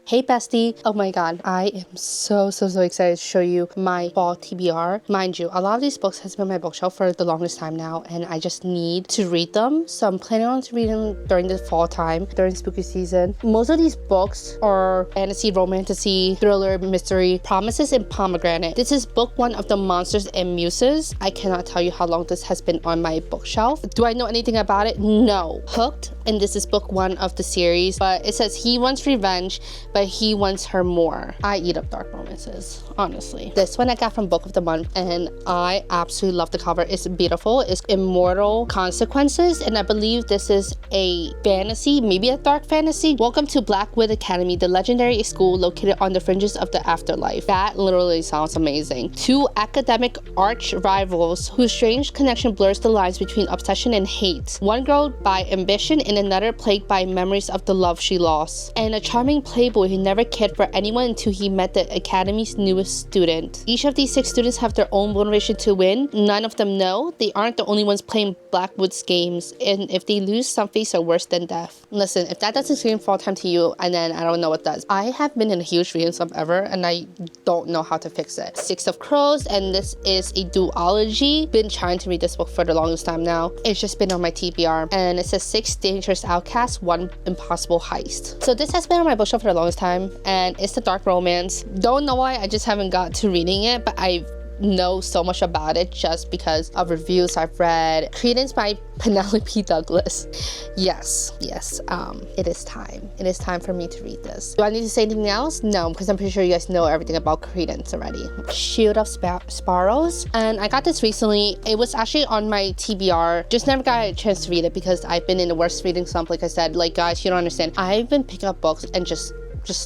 Hey bestie! Oh my god, I am so excited to show you my fall TBR. Mind you, a lot of these books has been on my bookshelf for the longest time now, and I just need to read them. So I'm planning on to read them during the fall time, during spooky season. Most of these books are fantasy, romantasy, thriller, mystery, promises, and pomegranate. This is book 1 of the Monsters and Muses. I cannot tell you how long this has been on my bookshelf. Do I know anything about it? No. Hooked, and this is book 1 of the series, but it says he wants revenge, but he wants her more. I eat up dark romances, honestly. This one I got from Book of the Month, and I absolutely love the cover. It's beautiful. It's Immortal Consequences, and I believe this is a fantasy, maybe a dark fantasy. Welcome to Blackwood Academy, the legendary school located on the fringes of the afterlife. That literally sounds amazing. 2 academic arch rivals whose strange connection blurs the lines between obsession and hate. One girl by ambition and another plagued by memories of the love she lost. And a charming playboy who never cared for anyone until he met the academy's newest student. Each of these 6 students have their own motivation to win. None of them know they aren't the only ones playing Blackwood's games, and if they lose, some face are worse than death. Listen, if that doesn't scream fall time to you, and then I don't know what does. I have been in a huge reading slump ever, and I don't know how to fix it. 6 of Crows, and this is a duology. Been trying to read this book for the longest time now. It's just been on my TBR, and it says 6 dangerous outcasts, 1 impossible heist. So this has been on my bookshelf for the longest time, and it's a dark romance. Don't know why, I just haven't got to reading it, but I know so much about it just because of reviews I've read. Credence by Penelope Douglas. Yes, it is time. It is time for me to read this. Do I need to say anything else? No, because I'm pretty sure you guys know everything about Credence already. Shield of Sparrows, and I got this recently. It was actually on my TBR, just never got a chance to read it because I've been in the worst reading slump. Like I said, like guys, you don't understand. I've been picking up books and just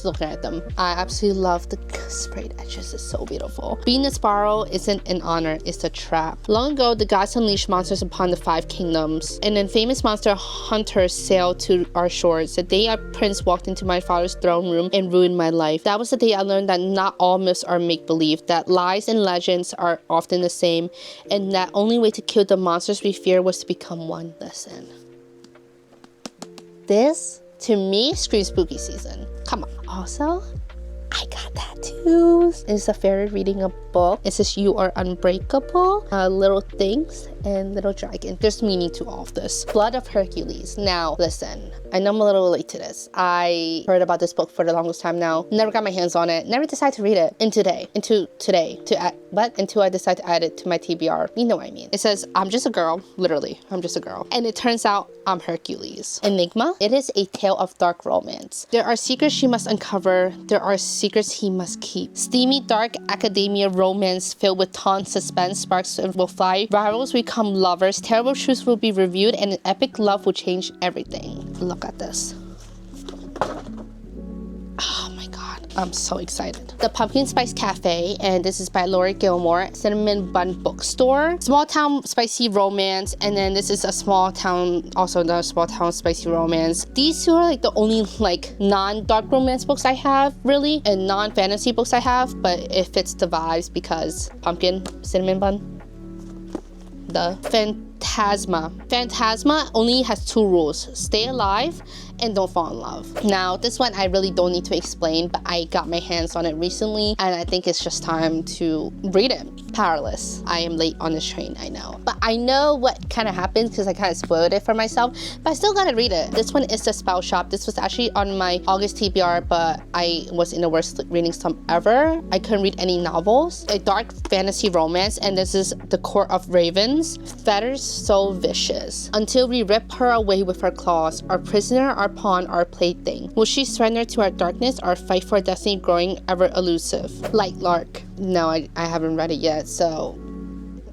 looking at them. I absolutely love the sprayed edges. It's so beautiful. Being a sparrow isn't an honor, it's a trap. Long ago, the gods unleashed monsters upon the 5 kingdoms, and then famous monster hunters sailed to our shores. The day a prince walked into my father's throne room and ruined my life. That was the day I learned that not all myths are make-believe, that lies and legends are often the same, and that only way to kill the monsters we fear was to become one. Listen. This, to me, screams spooky season. Come on. Also, I got tattoos. It's a fairy reading a book. It says you are unbreakable, little things, and little dragon. There's meaning to all of this. Blood of Hercules. Now, listen, I know I'm a little late to this. I heard about this book for the longest time now. Never got my hands on it. Never decided to read it. Until I decide to add it to my TBR. You know what I mean. It says, I'm just a girl. Literally, I'm just a girl. And it turns out I'm Hercules. Enigma. It is a tale of dark romance. There are secrets she must uncover. There are secrets he must keep. Steamy, dark academia romance filled with taunt, suspense, sparks will fly. Rivals become lovers. Terrible truths will be revealed, and an epic love will change everything. Look at this. Oh my god, I'm so excited. The Pumpkin Spice Cafe, and this is by Lori Gilmore. Cinnamon Bun Bookstore. Small town spicy romance, and then this is a small town, also another small town spicy romance. These 2 are like the only like non-dark romance books I have, really, and non-fantasy books I have, but it fits the vibes because pumpkin, cinnamon bun. The Phantasma. Phantasma only has 2 rules. Stay alive and don't fall in love. Now, this one I really don't need to explain, but I got my hands on it recently, and I think it's just time to read it. Powerless. I am late on this train, I know. But I know what kind of happens because I kind of spoiled it for myself, but I still gotta read it. This one is The Spell Shop. This was actually on my August TBR, but I was in the worst reading slump ever. I couldn't read any novels. A dark fantasy romance, and this is The Court of Ravens. Fetters so vicious. Until we rip her away with our claws, our prisoner, our pawn, our plaything. Will she surrender to our darkness, or fight for destiny growing ever elusive? Light Lark. No, I haven't read it yet, so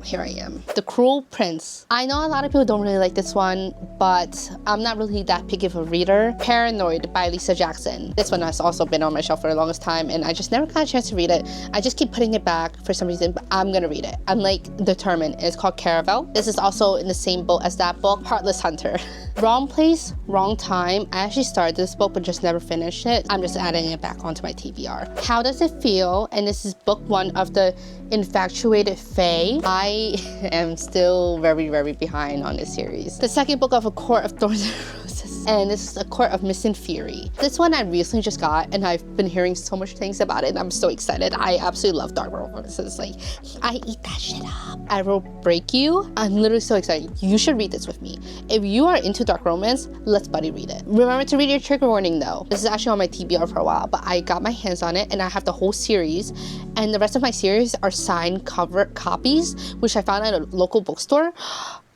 here I am. The Cruel Prince. I know a lot of people don't really like this one, but I'm not really that picky of a reader. Paranoid by Lisa Jackson. This one has also been on my shelf for the longest time, and I just never got a chance to read it. I just keep putting it back for some reason, but I'm gonna read it. I'm like determined. It's called Caravel. This is also in the same boat as that book, Heartless Hunter. Wrong Place, Wrong Time. I actually started this book, but just never finished it. I'm just adding it back onto my TBR. How Does It Feel? And this is book 1 of the Infatuated Fae. I am still very behind on this series. The second book of A Court of Thorns and Roses. Aries, and this is A Court of Mist and Fury. This one I recently just got, and I've been hearing so much things about it, and I'm so excited. I absolutely love dark romances. Like, I eat that shit up. I Will Break You. I'm literally so excited. You should read this with me. If you are into dark romance, let's buddy read it. Remember to read your trigger warning though. This is actually on my TBR for a while, but I got my hands on it, and I have the whole series, and the rest of my series are signed cover copies, which I found at a local bookstore.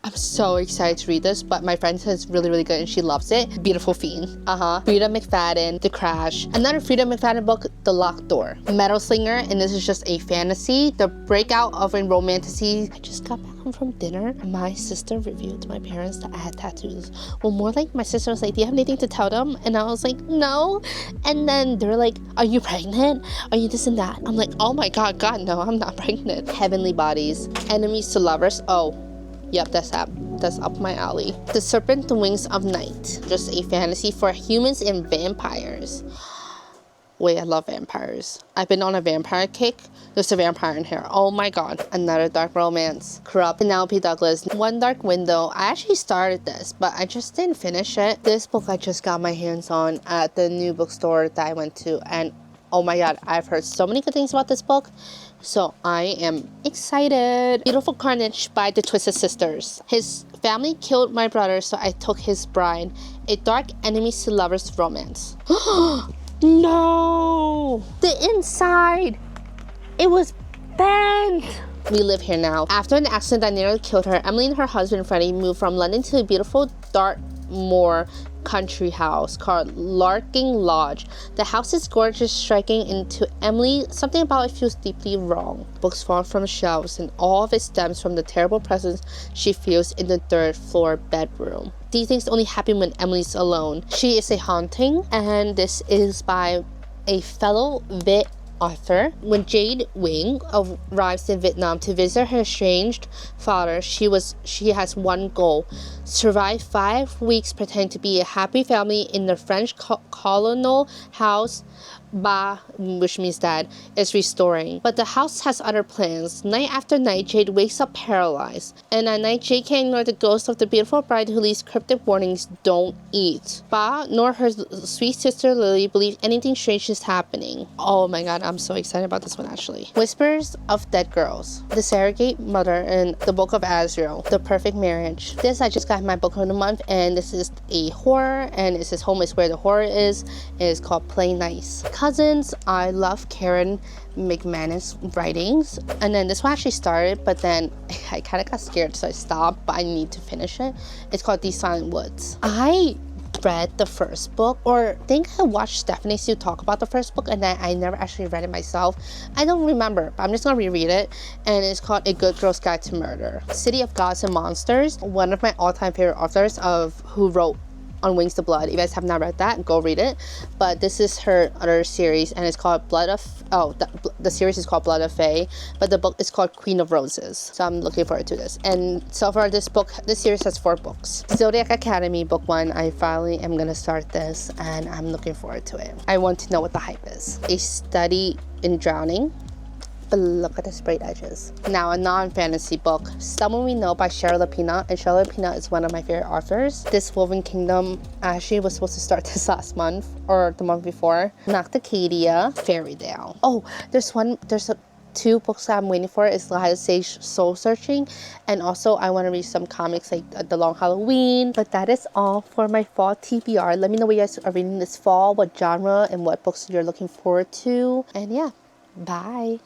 I'm so excited to read this, but my friend says it's really, really good and she loves it. Beautiful Fiend. Frida McFadden, The Crash. Another Frida McFadden book, The Locked Door. Metal Slinger, and this is just a fantasy. The breakout of a romantasy. I just got back home from dinner. My sister revealed to my parents that I had tattoos. Well, more like my sister was like, do you have anything to tell them? And I was like, no. And then they're like, are you pregnant? Are you this and that? I'm like, oh my God, no, I'm not pregnant. Heavenly Bodies. Enemies to Lovers. Oh. Yep, that's up my alley. The Serpent Wings of Night. Just a fantasy for humans and vampires. Wait, I love vampires. I've been on a vampire kick. There's a vampire in here. Oh my God. Another dark romance. Corrupt, Penelope Douglas. One Dark Window. I actually started this, but I just didn't finish it. This book I just got my hands on at the new bookstore that I went to, and oh my God, I've heard so many good things about this book. So I am excited. Beautiful Carnage by the Twisted Sisters. His family killed my brother, so I took his bride. A dark enemies to lovers romance. No! The inside! It was bent! We live here now. After an accident that nearly killed her, Emily and her husband Freddie moved from London to a beautiful Dartmoor country house called Larking Lodge. The house is gorgeous, striking into Emily. Something about it feels deeply wrong. Books fall from shelves, and all of it stems from the terrible presence she feels in the third floor bedroom. These things only happen when Emily's alone. She is a haunting, and this is by a fellow Vit author. When Jade Wing arrives in Vietnam to visit her estranged father, she has one goal: survive 5 weeks pretending to be a happy family in the French colonial house Ba, which means dad, is restoring. But the house has other plans. Night after night, Jade wakes up paralyzed. And at night, Jade can't ignore the ghost of the beautiful bride who leaves cryptic warnings: don't eat. Ba, nor her sweet sister Lily, believe anything strange is happening. Oh my God, I'm so excited about this one actually. Whispers of Dead Girls. The Surrogate Mother and The Book of Azrael. The Perfect Marriage. This I just got my book of the month, and this is a horror, and it says home is where the horror is. It is called Play Nice. Cousins. I love Karen McManus' writings, and then this one actually started, but then I kind of got scared, so I stopped, but I need to finish it. It's called These Silent Woods. I read the first book, or I think I watched Stephanie Sue talk about the first book, and then I never actually read it myself. I don't remember, but I'm just gonna reread it, and it's called A Good Girl's Guide to Murder. City of Gods and Monsters, one of my all-time favorite authors who wrote On Wings to Blood. If you guys have not read that, go read it. But this is her other series, and it's called the series is called Blood of Fae, but the book is called Queen of Roses. So I'm looking forward to this. And so far this series has 4 books. Zodiac Academy book 1, I finally am gonna start this, and I'm looking forward to it. I want to know what the hype is. A Study in Drowning. But look at the sprayed edges. Now, a non-fantasy book, Someone We Know by Cheryl Lapina, and Cheryl Lapina is one of my favorite authors. This Woven Kingdom actually was supposed to start this last month, or the month before. Nocticadia, Fairytale. Oh, there's 2 books that I'm waiting for. Is Lila Sage Soul Searching, and also I want to read some comics like The Long Halloween. But that is all for my fall TBR. Let me know what you guys are reading this fall, what genre, and what books you're looking forward to. And yeah, bye.